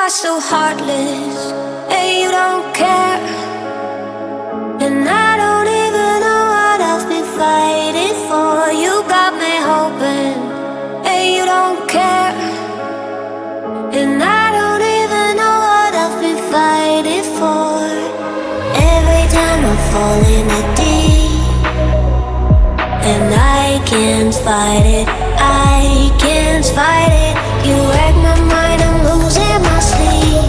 are so heartless, and you don't care. And I don't even know what I've been fighting for. You got me hoping, and you don't care. And I don't even know what I've been fighting for. Every time I fall in the deep, and I can't fight it, I can't fight it. You wreck my mind, I'm losing my sleep.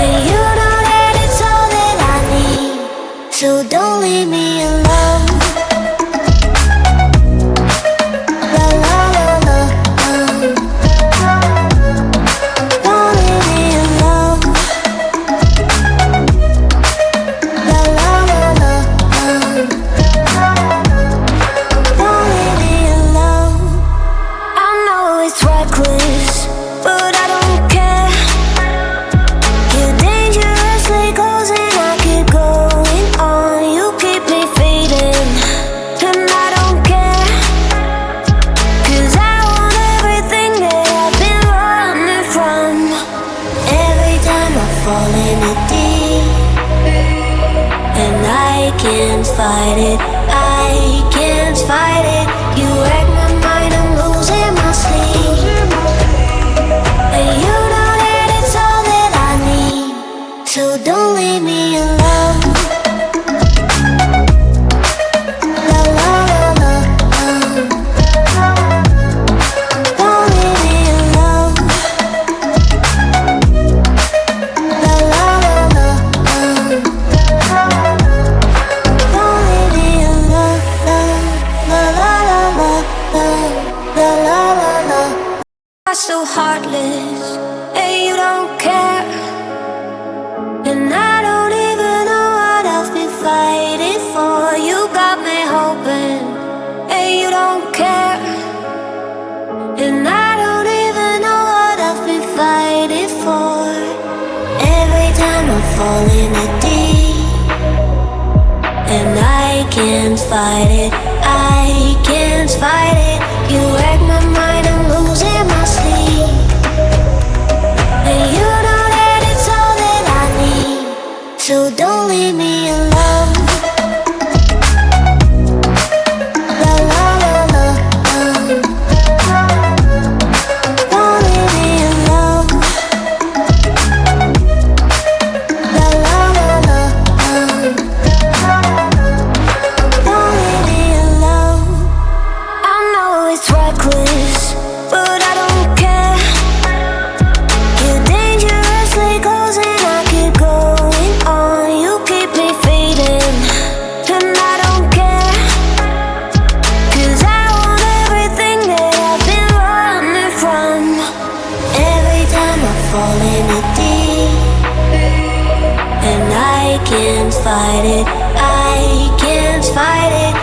And you know that it's all that I need, so don't leave me alone. La la la la, don't leave me alone. La la la la, don't leave me alone. I know it's reckless, but I don't care. You're dangerously close and I keep going on. You keep me fading, and I don't care. 'Cause I want everything that I've been running from. Every time I fall in the deep, and I can't fight it, I can't fight it. You wreck my mind, I'm losing my sleep. And you know that it's all that I need, so don't leave me alone. La la la la, don't leave me alone. La la la la, don't leave me alone. La la la la, la la la la. Are so heartless, and you don't care. And I don't even know what I've been fighting for. You got me hoping, and you don't care. And I don't even know what I've been fighting for. Every time I fall in the deep, and I can't fight it, I can't fight it. You wreck my mind, I'm losing my sleep. And you know that it's all that I need, so don't leave me alone. La la la la, don't leave me alone. La la la la, don't leave me alone. I know it's reckless, but I don't care. You're dangerously close and I keep going on. You keep me fading, and I don't care. 'Cause I want everything that I've been running from. Every time I fall in the deep, and I can't fight it, I can't fight it.